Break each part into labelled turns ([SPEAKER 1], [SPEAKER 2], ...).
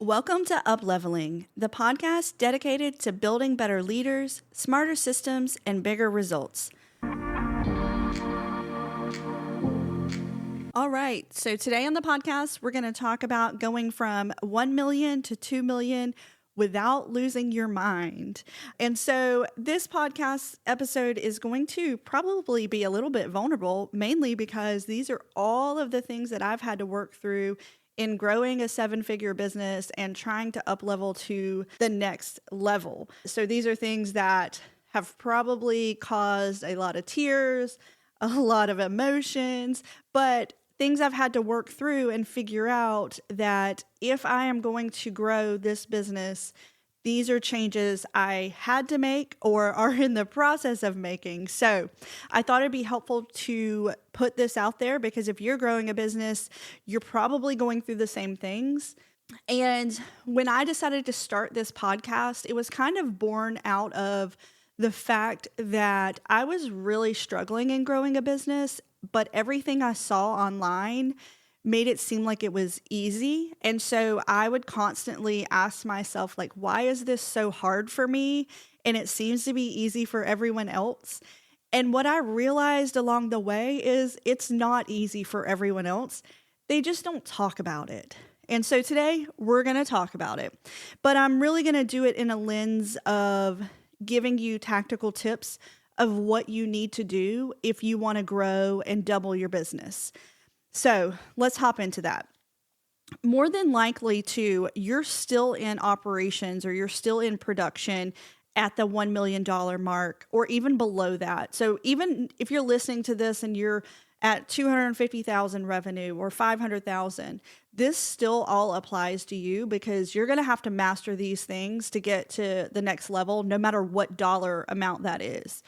[SPEAKER 1] Welcome to Upleveling, the podcast dedicated to building better leaders, smarter systems, and bigger results. All right, so today on the podcast, we're going to talk about going from 1 million to 2 million without losing your mind. And so this podcast episode is going to probably be a little bit vulnerable, mainly because these are all of the things that I've had to work through in growing a 7-figure business and trying to up-level to the next level. So these are things that have probably caused a lot of tears, a lot of emotions, but things I've had to work through and figure out that if I am going to grow this business, these are changes I had to make or are in the process of making. So I thought it'd be helpful to put this out there because if you're growing a business, you're probably going through the same things. And when I decided to start this podcast, it was kind of born out of the fact that I was really struggling in growing a business, but everything I saw online made it seem like it was easy. And so I would constantly ask myself, like, why is this so hard for me? And it seems to be easy for everyone else. And what I realized along the way is it's not easy for everyone else. They just don't talk about it. And so today we're going to talk about it. But I'm really going to do it in a lens of giving you tactical tips of what you need to do if you want to grow and double your business. So let's hop into that. More than likely, too, you're still in operations or you're still in production at the $1 million mark or even below that. So even if you're listening to this and you're at 250,000 revenue or 500,000, this still all applies to you because you're going to have to master these things to get to the next level, no matter what dollar amount that is.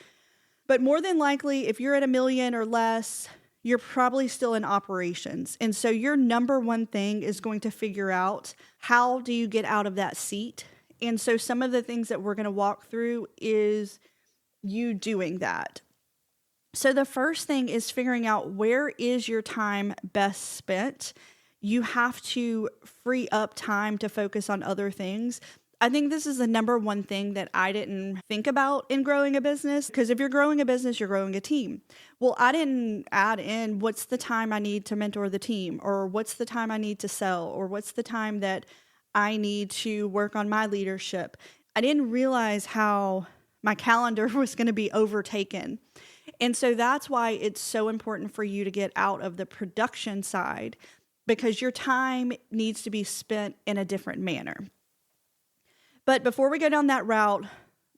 [SPEAKER 1] But more than likely, if you're at $1 million or less, you're probably still in operations. And so your number one thing is going to figure out how do you get out of that seat. And so some of the things that we're going to walk through is you doing that. So the first thing is figuring out where is your time best spent. You have to free up time to focus on other things. I think this is the number one thing that I didn't think about in growing a business, because if you're growing a business, you're growing a team. Well, I didn't add in what's the time I need to mentor the team, or what's the time I need to sell, or what's the time that I need to work on my leadership. I didn't realize how my calendar was going to be overtaken. And so that's why it's so important for you to get out of the production side, because your time needs to be spent in a different manner. But before we go down that route,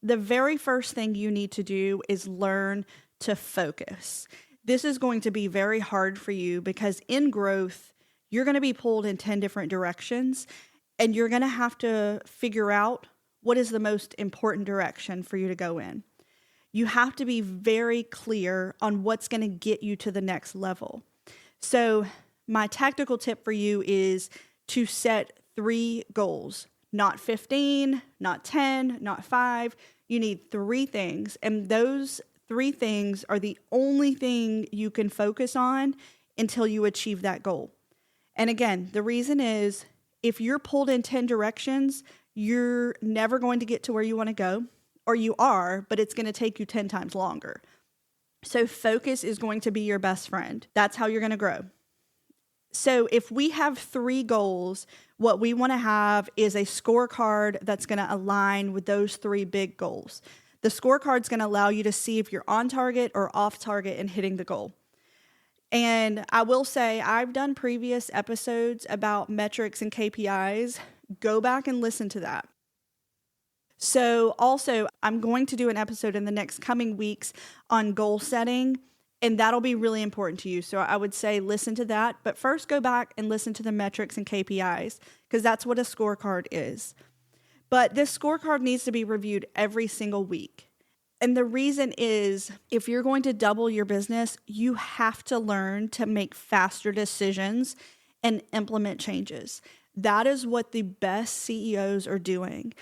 [SPEAKER 1] the very first thing you need to do is learn to focus. This is going to be very hard for you because in growth, you're going to be pulled in 10 different directions, and you're going to have to figure out what is the most important direction for you to go in. You have to be very clear on what's going to get you to the next level. So my tactical tip for you is to set 3 goals. Not 15, not 10, not 5. You need 3 things. And those 3 things are the only thing you can focus on until you achieve that goal. And again, the reason is if you're pulled in 10 directions, you're never going to get to where you want to go, or you are, but it's going to take you 10 times longer. So focus is going to be your best friend. That's how you're going to grow. So if we have 3 goals, what we want to have is a scorecard that's going to align with those 3 big goals. The scorecard is going to allow you to see if you're on target or off target in hitting the goal. And I will say I've done previous episodes about metrics and KPIs. Go back and listen to that. So also, I'm going to do an episode in the next coming weeks on goal setting. And that'll be really important to you. So I would say listen to that. But first go back and listen to the metrics and KPIs because that's what a scorecard is. But this scorecard needs to be reviewed every single week. And the reason is if you're going to double your business, you have to learn to make faster decisions and implement changes. That is what the best CEOs are doing.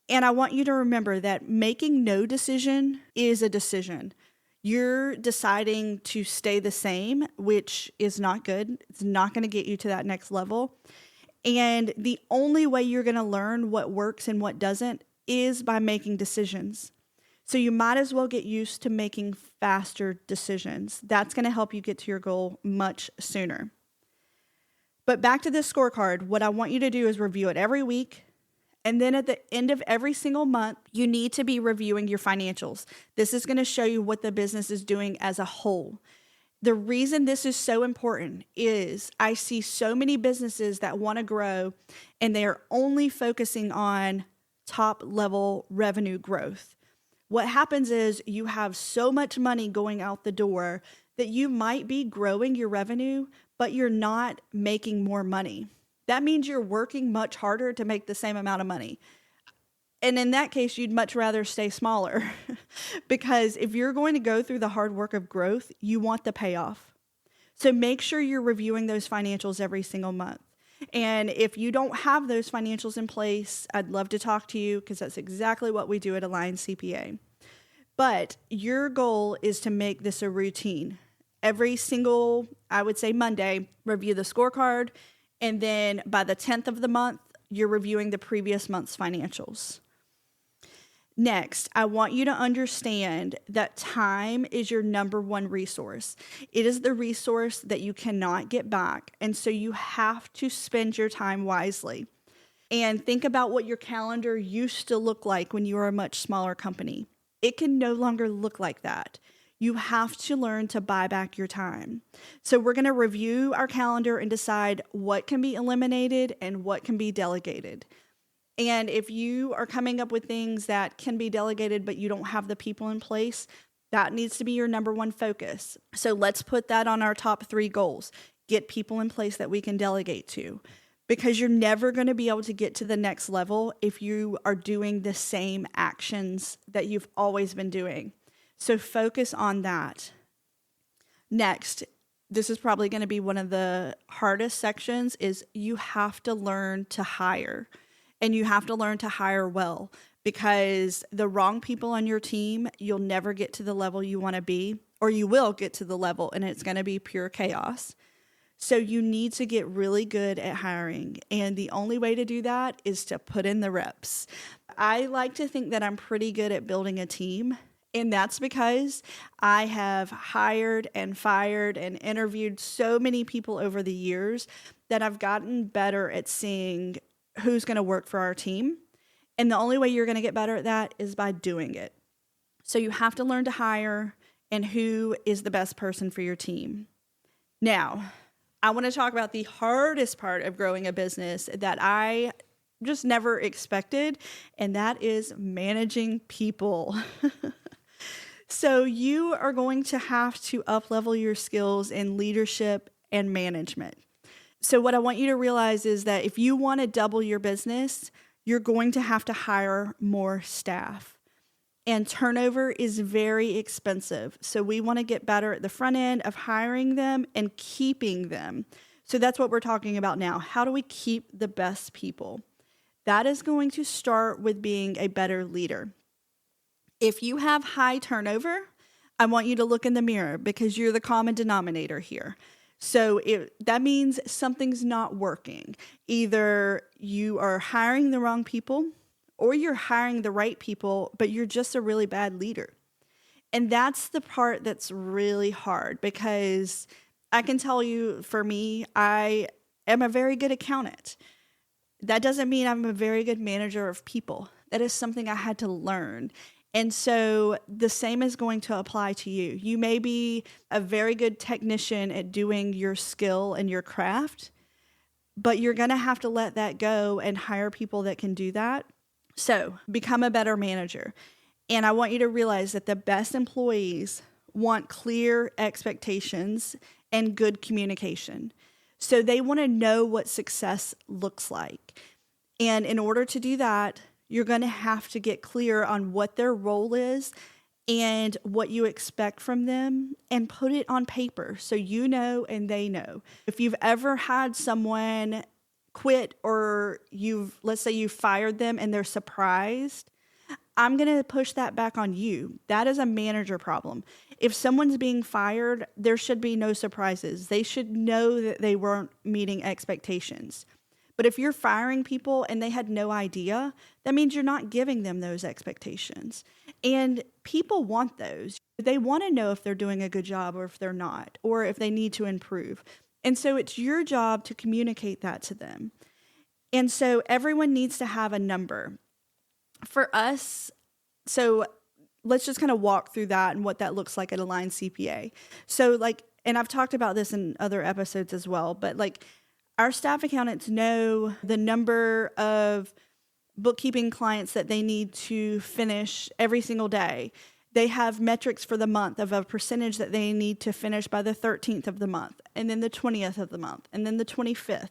[SPEAKER 1] And I want you to remember that making no decision is a decision. You're deciding to stay the same, which is not good. It's not going to get you to that next level. And the only way you're going to learn what works and what doesn't is by making decisions. So you might as well get used to making faster decisions. That's going to help you get to your goal much sooner. But back to this scorecard, what I want you to do is review it every week. And then at the end of every single month, you need to be reviewing your financials. This is going to show you what the business is doing as a whole. The reason this is so important is I see so many businesses that want to grow and they are only focusing on top level revenue growth. What happens is you have so much money going out the door that you might be growing your revenue, but you're not making more money. That means you're working much harder to make the same amount of money. And in that case, you'd much rather stay smaller because if you're going to go through the hard work of growth, you want the payoff. So make sure you're reviewing those financials every single month. And if you don't have those financials in place, I'd love to talk to you because that's exactly what we do at Alliance CPA. But your goal is to make this a routine. Every single, I would say Monday, review the scorecard. And then by the 10th of the month, you're reviewing the previous month's financials. Next, I want you to understand that time is your number one resource. It is the resource that you cannot get back, and so you have to spend your time wisely. And think about what your calendar used to look like when you were a much smaller company. It can no longer look like that. You have to learn to buy back your time. So we're going to review our calendar and decide what can be eliminated and what can be delegated. And if you are coming up with things that can be delegated, but you don't have the people in place, that needs to be your number one focus. So let's put that on our top 3 goals. Get people in place that we can delegate to, because you're never going to be able to get to the next level if you are doing the same actions that you've always been doing. So focus on that. Next, this is probably going to be one of the hardest sections, is you have to learn to hire. And you have to learn to hire well, because the wrong people on your team, you'll never get to the level you want to be, or you will get to the level and it's going to be pure chaos. So you need to get really good at hiring. And the only way to do that is to put in the reps. I like to think that I'm pretty good at building a team. And that's because I have hired and fired and interviewed so many people over the years that I've gotten better at seeing who's going to work for our team. And the only way you're going to get better at that is by doing it. So you have to learn to hire and who is the best person for your team. Now, I want to talk about the hardest part of growing a business that I just never expected, and that is managing people. So you are going to have to up-level your skills in leadership and management. So what I want you to realize is that if you want to double your business, you're going to have to hire more staff. And turnover is very expensive. So we want to get better at the front end of hiring them and keeping them. So that's what we're talking about now. How do we keep the best people? That is going to start with being a better leader. If you have high turnover, I want you to look in the mirror, because you're the common denominator here. So that means something's not working. Either you are hiring the wrong people or you're hiring the right people, but you're just a really bad leader. And that's the part that's really hard, because I can tell you, for me, I am a very good accountant. That doesn't mean I'm a very good manager of people. That is something I had to learn. And so the same is going to apply to you. You may be a very good technician at doing your skill and your craft, but you're going to have to let that go and hire people that can do that. So become a better manager. And I want you to realize that the best employees want clear expectations and good communication. So they want to know what success looks like. And in order to do that, you're going to have to get clear on what their role is and what you expect from them, and put it on paper so you know and they know. If you've ever had someone quit, or let's say you fired them and they're surprised, I'm going to push that back on you. That is a manager problem. If someone's being fired, there should be no surprises. They should know that they weren't meeting expectations. But if you're firing people and they had no idea, that means you're not giving them those expectations. And people want those. They want to know if they're doing a good job or if they're not, or if they need to improve. And so it's your job to communicate that to them. And so everyone needs to have a number. For us, so let's just kind of walk through that and what that looks like at Align CPA. So like, and I've talked about this in other episodes as well, but like our staff accountants know the number of bookkeeping clients that they need to finish every single day. They have metrics for the month of a percentage that they need to finish by the 13th of the month, and then the 20th of the month, and then the 25th.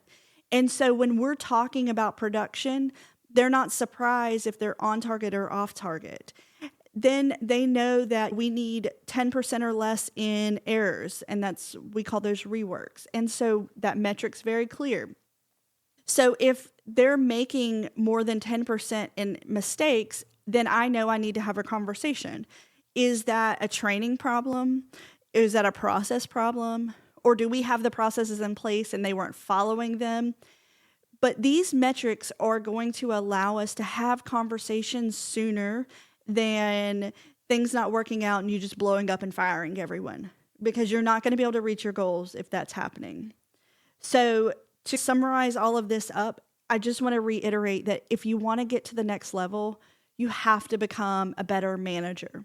[SPEAKER 1] And so when we're talking about production, they're not surprised if they're on target or off target. Then they know that we need 10% or less in errors, and we call those reworks. And so that metric's very clear. So if they're making more than 10% in mistakes, then I know I need to have a conversation. Is that a training problem? Is that a process problem? Or do we have the processes in place and they weren't following them? But these metrics are going to allow us to have conversations sooner than things not working out and you just blowing up and firing everyone, because you're not going to be able to reach your goals if that's happening. So to summarize all of this up, I just want to reiterate that if you want to get to the next level, you have to become a better manager.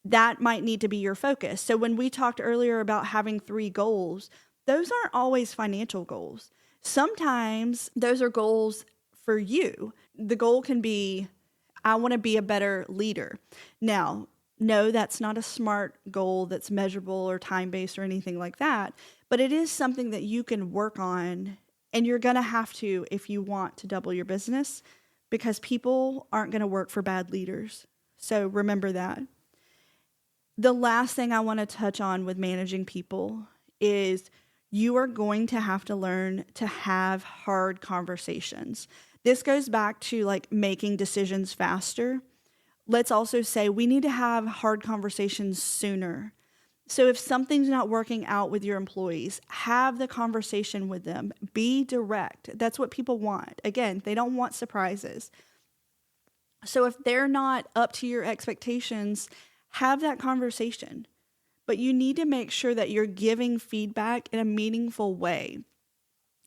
[SPEAKER 1] That might need to be your focus. So when we talked earlier about having 3 goals, those aren't always financial goals. Sometimes those are goals for you. The goal can be, I want to be a better leader. Now, no, that's not a SMART goal that's measurable or time-based or anything like that, but it is something that you can work on, and you're going to have to if you want to double your business, because people aren't going to work for bad leaders. So remember that. The last thing I want to touch on with managing people is you are going to have to learn to have hard conversations. This goes back to like making decisions faster. Let's also say we need to have hard conversations sooner. So if something's not working out with your employees, have the conversation with them. Be direct. That's what people want. Again, they don't want surprises. So if they're not up to your expectations, have that conversation. But you need to make sure that you're giving feedback in a meaningful way.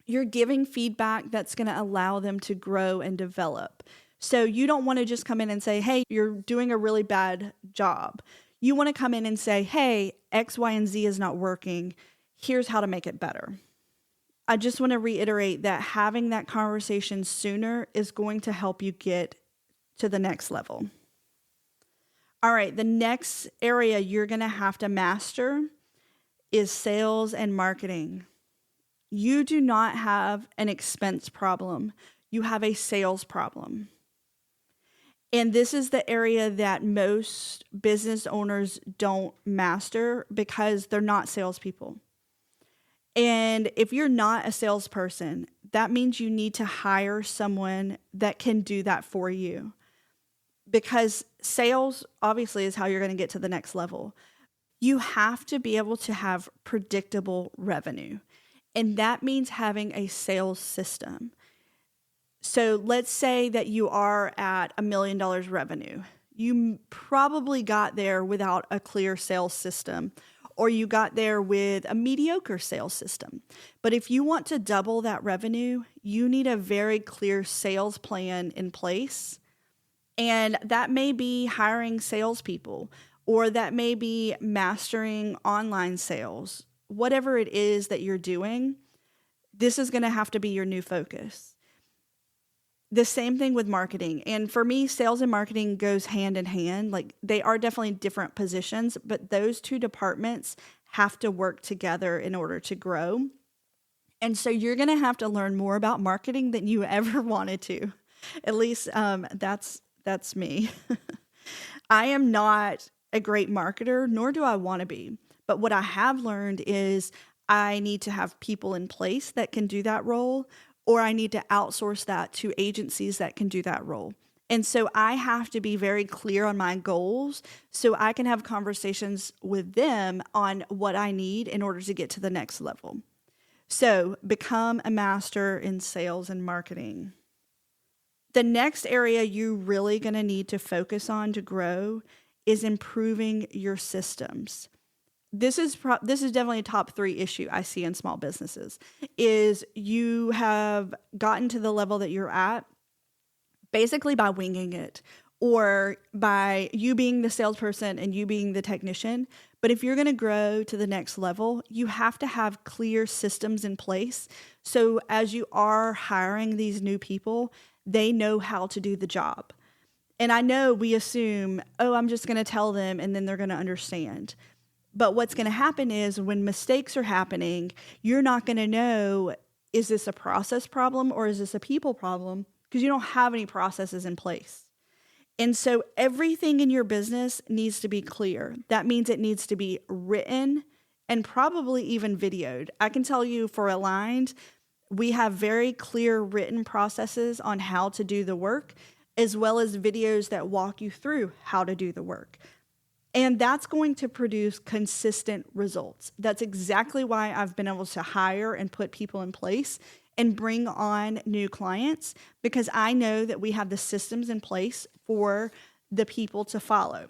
[SPEAKER 1] You're giving feedback that's going to allow them to grow and develop. So you don't want to just come in and say, hey, you're doing a really bad job. You want to come in and say, hey, X, Y, and Z is not working. Here's how to make it better. I just want to reiterate that having that conversation sooner is going to help you get to the next level. All right, the next area you're going to have to master is sales and marketing. You do not have an expense problem. You have a sales problem. And this is the area that most business owners don't master because they're not salespeople. And if you're not a salesperson, that means you need to hire someone that can do that for you. Because sales obviously is how you're going to get to the next level. You have to be able to have predictable revenue. And that means having a sales system. So let's say that you are at $1 million revenue. You probably got there without a clear sales system, or you got there with a mediocre sales system. But if you want to double that revenue, you need a very clear sales plan in place. And that may be hiring salespeople, or that may be mastering online sales. Whatever it is that you're doing, this is going to have to be your new focus. The same thing with marketing. And for me, sales and marketing goes hand in hand. Like they are definitely different positions, but those two departments have to work together in order to grow. And so you're going to have to learn more about marketing than you ever wanted to. At least that's me. I am not a great marketer, nor do I want to be. But what I have learned is I need to have people in place that can do that role, or I need to outsource that to agencies that can do that role. And so I have to be very clear on my goals so I can have conversations with them on what I need in order to get to the next level. So become a master in sales and marketing. The next area you're really going to need to focus on to grow is improving your systems. This is definitely a top 3 issue I see in small businesses, is you have gotten to the level that you're at basically by winging it, or by you being the salesperson and you being the technician. But if you're going to grow to the next level, you have to have clear systems in place. So as you are hiring these new people, they know how to do the job. And I know we assume, oh, I'm just going to tell them and then they're going to understand. But what's going to happen is when mistakes are happening, you're not going to know, is this a process problem or is this a people problem? Because you don't have any processes in place. And so everything in your business needs to be clear. That means it needs to be written and probably even videoed. I can tell you for Aligned, we have very clear written processes on how to do the work, as well as videos that walk you through how to do the work. And that's going to produce consistent results. That's exactly why I've been able to hire and put people in place and bring on new clients, because I know that we have the systems in place for the people to follow.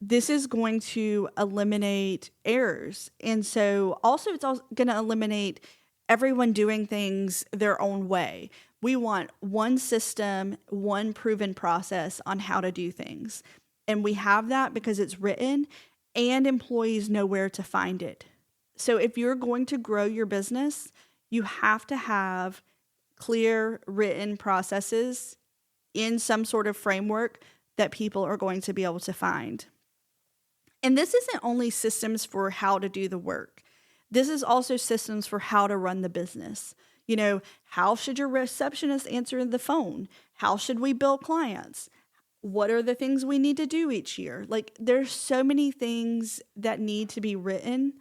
[SPEAKER 1] This is going to eliminate errors. And so also it's also going to eliminate everyone doing things their own way. We want one system, one proven process on how to do things. And we have that because it's written and employees know where to find it. So if you're going to grow your business, you have to have clear written processes in some sort of framework that people are going to be able to find. And this isn't only systems for how to do the work. This is also systems for how to run the business. You know, how should your receptionist answer the phone? How should we bill clients? What are the things we need to do each year? Like, there's so many things that need to be written.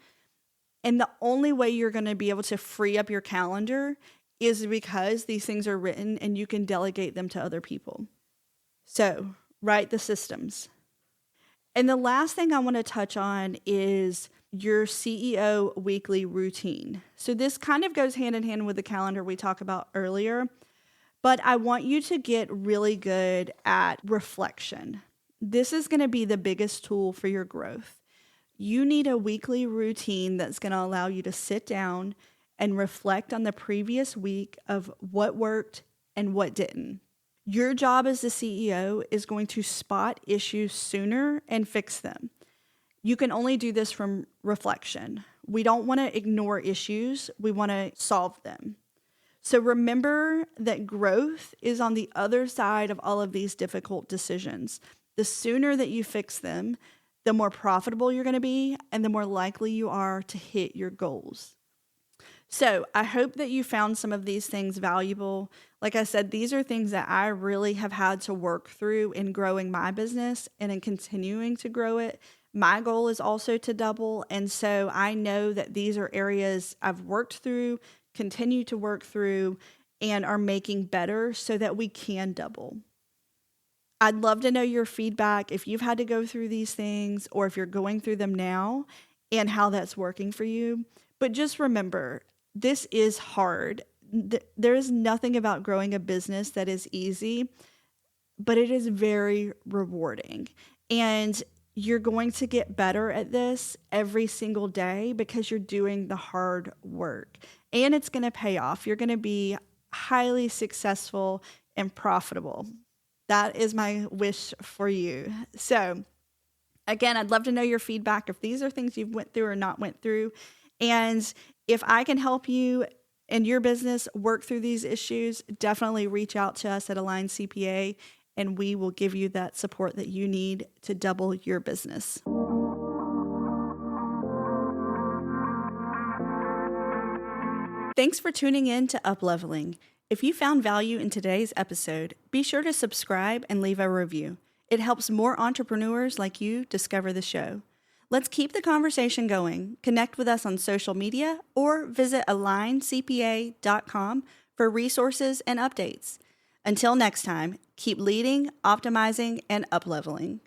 [SPEAKER 1] And the only way you're going to be able to free up your calendar is because these things are written and you can delegate them to other people. So, write the systems. And the last thing I want to touch on is your CEO weekly routine. So this kind of goes hand in hand with the calendar we talked about earlier, but I want you to get really good at reflection. This is going to be the biggest tool for your growth. You need a weekly routine that's going to allow you to sit down and reflect on the previous week of what worked and what didn't. Your job as the CEO is going to spot issues sooner and fix them. You can only do this from reflection. We don't want to ignore issues. We want to solve them. So remember that growth is on the other side of all of these difficult decisions. The sooner that you fix them, the more profitable you're going to be and the more likely you are to hit your goals. So I hope that you found some of these things valuable. Like I said, these are things that I really have had to work through in growing my business and in continuing to grow it. My goal is also to double. And so I know that these are areas I've worked through, continue to work through, and are making better so that we can double. I'd love to know your feedback if you've had to go through these things or if you're going through them now and how that's working for you. But just remember, this is hard. There is nothing about growing a business that is easy, but it is very rewarding. And you're going to get better at this every single day because you're doing the hard work. And it's going to pay off. You're going to be highly successful and profitable. That is my wish for you. So again, I'd love to know your feedback if these are things you've went through or not went through. And if I can help you in your business work through these issues, definitely reach out to us at Align CPA, and we will give you that support that you need to double your business. Thanks for tuning in to Upleveling. If you found value in today's episode, be sure to subscribe and leave a review. It helps more entrepreneurs like you discover the show. Let's keep the conversation going. Connect with us on social media or visit aligncpa.com for resources and updates. Until next time, keep leading, optimizing, and upleveling.